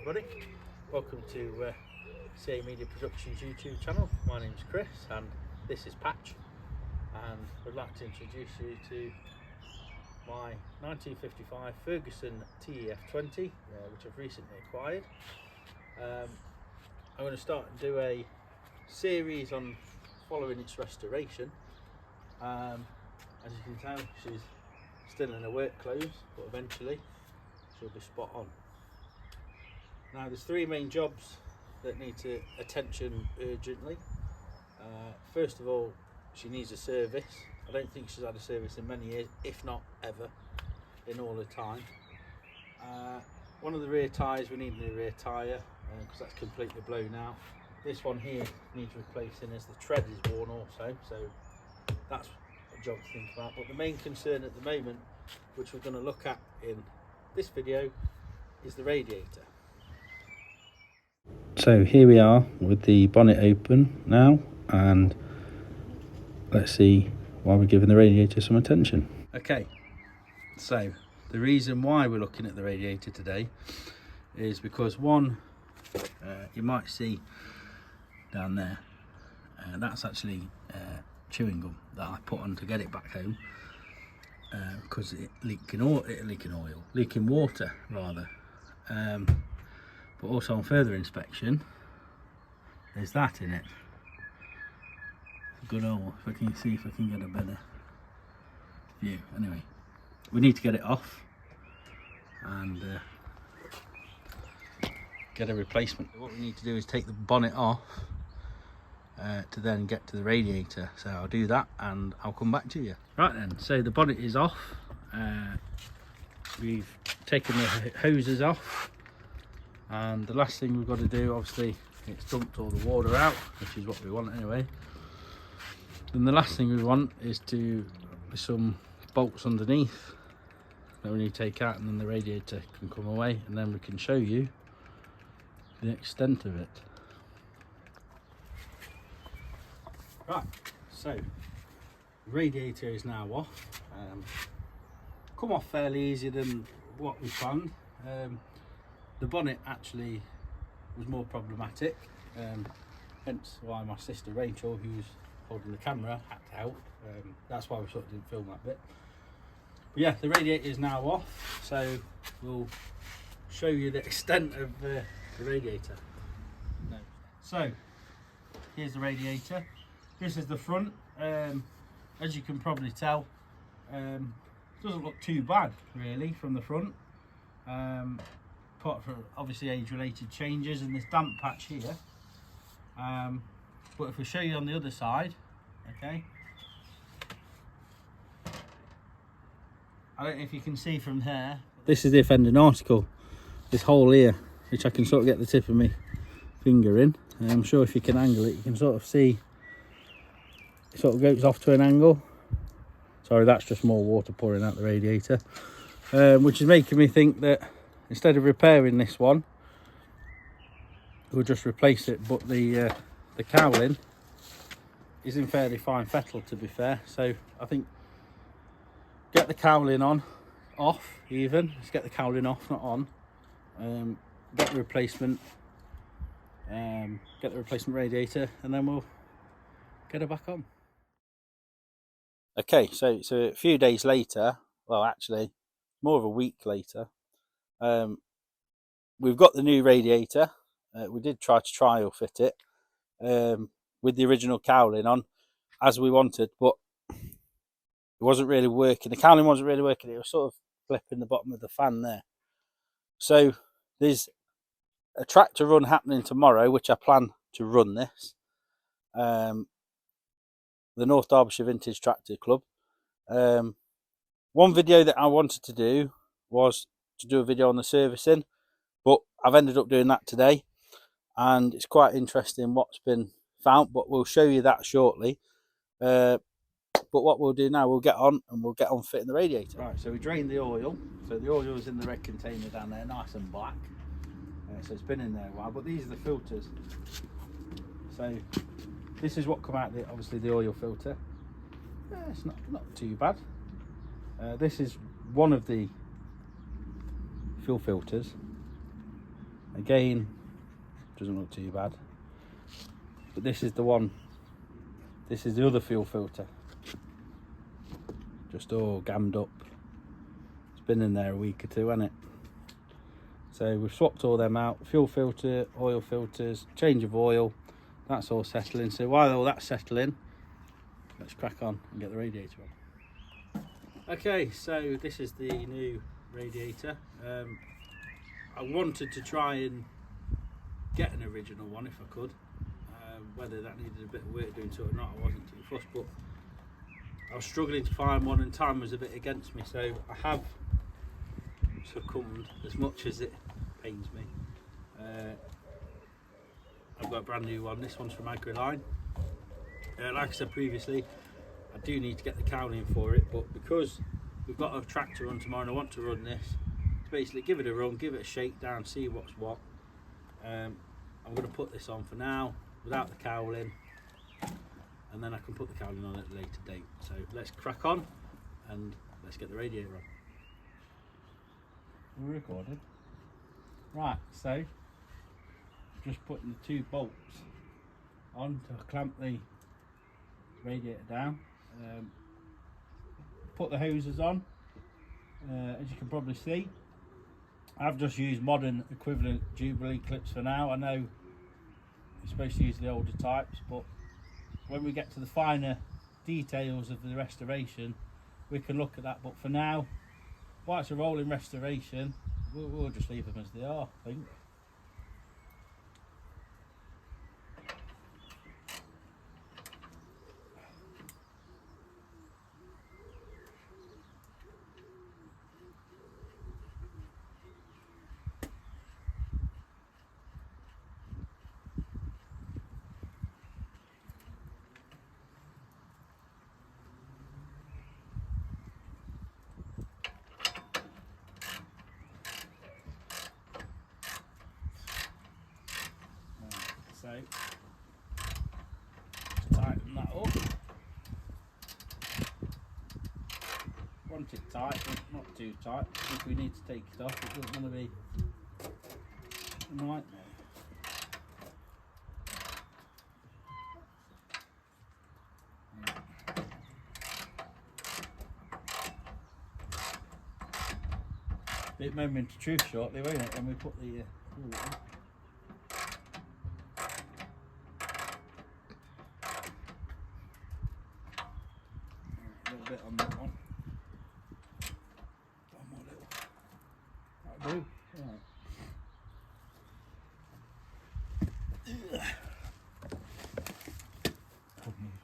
everybody, welcome to CA Media Productions YouTube channel. My name is Chris and this is Patch, and I'd like to introduce you to my 1955 Ferguson TEF20 which I've recently acquired. I'm going to start and do a series on following its restoration. As you can tell, she's still in her work clothes, but eventually she'll be spot on. Now there's three main jobs that need attention urgently. First of all, she needs a service. I don't think she's had a service in many years, if not ever, in all her time. One of the rear tyres, we need a new rear tyre because that's completely blown out. This one here needs replacing as the tread is worn also, so that's a job to think about. But the main concern at the moment, which we're going to look at in this video, is the radiator. So here we are with the bonnet open now, and let's see why we're giving the radiator some attention. Okay, so the reason why we're looking at the radiator today is because one, you might see down there, that's actually chewing gum that I put on to get it back home because it leaking water rather. But also on further inspection, there's that in it. Good old, if I can see if I can get a better view. Anyway, we need to get it off and get a replacement. What we need to do is take the bonnet off to then get to the radiator. So I'll do that and I'll come back to you. Right then, so the bonnet is off. We've taken the hoses off. And the last thing we've got to do, obviously, it's dumped all the water out, which is what we want anyway. And the last thing we want is to put some bolts underneath that we need to take out, and then the radiator can come away, and then we can show you the extent of it. Right, so the radiator is now off. Come off fairly easier than what we planned. The bonnet actually was more problematic, hence why my sister Rachel, who's holding the camera, had to help. That's why we sort of didn't film that bit. But yeah, the radiator is now off, so we'll show you the extent of the radiator. So here's the radiator. This is the front. As you can probably tell, doesn't look too bad really from the front. Apart from obviously age-related changes and this damp patch here, but if we show you on the other side, okay, I don't know if you can see from here, this is the offending article, this hole here, which I can sort of get the tip of my finger in, and I'm sure if you can angle it you can sort of see it sort of goes off to an angle. Sorry, that's just more water pouring out the radiator, which is making me think that instead of repairing this one, we'll just replace it. But the cowling is in fairly fine fettle, to be fair. So I think get the cowling off even. Let's get the cowling off, not on. Get the replacement. Get the replacement radiator, and then we'll get it back on. Okay, so a few days later, well, actually more of a week later. We've got the new radiator. We did try to trial fit it with the original cowling on as we wanted, but it wasn't really working. The cowling wasn't really working. It was sort of flipping the bottom of the fan there. So there's a tractor run happening tomorrow, which I plan to run this. The North Derbyshire Vintage Tractor Club. One video that I wanted to do was to do a video on the servicing, but I've ended up doing that today, and it's quite interesting what's been found, but we'll show you that shortly. But what we'll do now, we'll get on fitting the radiator. Right, so we drained the oil. So the oil is in the red container down there, nice and black. So it's been in there a while, but these are the filters. So this is what come out, obviously the oil filter. It's not too bad. This is one of the fuel filters. Again, doesn't look too bad. But this is the one, this is the other fuel filter. Just all gammed up. It's been in there a week or two, hasn't it? So we've swapped all them out. Fuel filter, oil filters, change of oil. That's all settling. So while all that's settling, let's crack on and get the radiator on. Okay, so this is the new radiator. I wanted to try and get an original one if I could. Whether that needed a bit of work doing to it or not, I wasn't too fussed, but I was struggling to find one and time was a bit against me, so I have succumbed, as much as it pains me. I've got a brand new one. This one's from AgriLine. Like I said previously, I do need to get the cowling for it, but because we've got a tractor run tomorrow and I want to run this, to basically give it a run, give it a shake down, see what's what. I'm going to put this on for now without the cowling, and then I can put the cowling on at a later date. So let's crack on and let's get the radiator on. We're recording. Right, so just putting the 2 bolts on to clamp the radiator down. Put the hoses on. As you can probably see, I've just used modern equivalent Jubilee clips for now. I know you're supposed to use the older types, but when we get to the finer details of the restoration, we can look at that. But for now, while it's a rolling restoration, we'll just leave them as they are, I think. So, to tighten that up, want it tight, but not too tight. If we need to take it off, it doesn't want to be a nightmare. Bit moment of truth shortly, won't it, when we put the cooler on. Bit on that one. One more little. That'll do.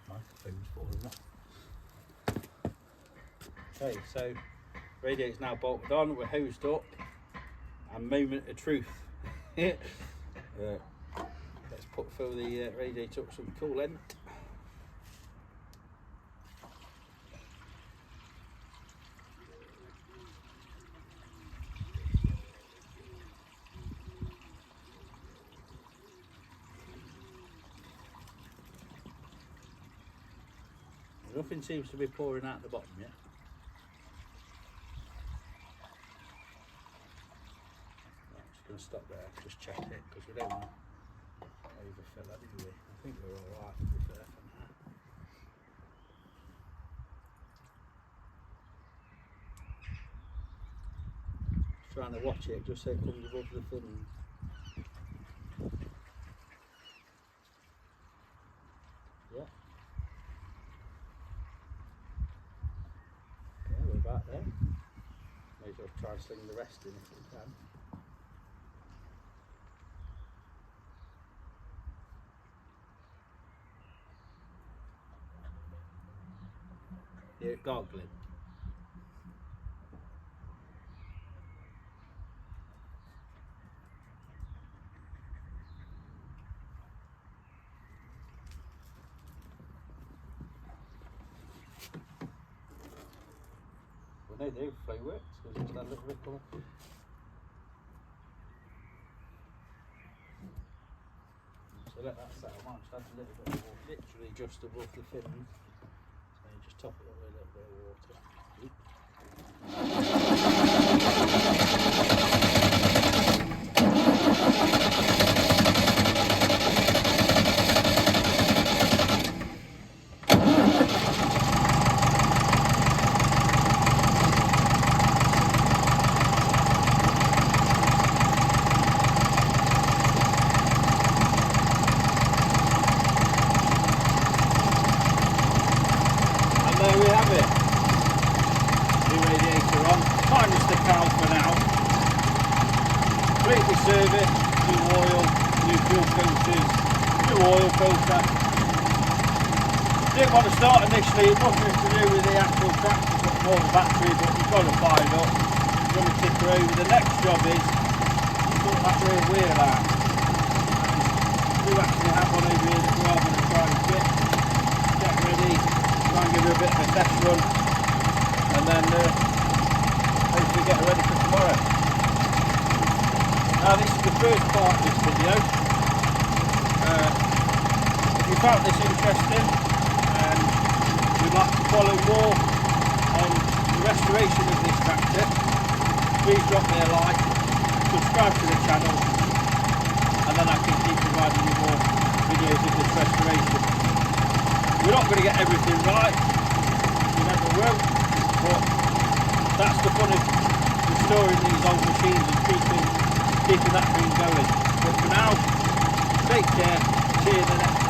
Right. Okay, so radiator's now bolted on, we're hosed up, and moment of truth. Let's fill the radiator up with some coolant. Nothing seems to be pouring out the bottom yet. I'm just going to stop there, just check it, because we don't want to overfill it, do we? I think we're alright to be fair for now. Just trying to watch it, just so it comes above the fin. Yeah. About there. May as well try and sling the rest in if we can. Hear it gargling. No, they flow works because it's that little ripple. So let that settle. I might just add a little bit of water, literally just above the fin. So you just top it up with a little bit of water. we have it. New radiator on, minus the cowl for now. Completely serviced, new oil, new fuel filters, new oil filter. Didn't want to start initially, nothing to do with the actual tractor, but more the battery, but you've got to find up. You're going to tick her over. The next job is to sort that rear wheel out. We actually have one over here that we are going to try and fit. Get ready, try and give her a bit of a test run, and then hopefully get her ready for tomorrow. Now this is the first part of this video. If you found this interesting and you'd like to follow more on the restoration of this tractor, please drop me a like, subscribe to the channel, and then I can keep providing you more videos of this restoration. We're not going to get everything right, we never will, but that's the fun of restoring these old machines and keeping that thing going. But for now, take care, see you in the next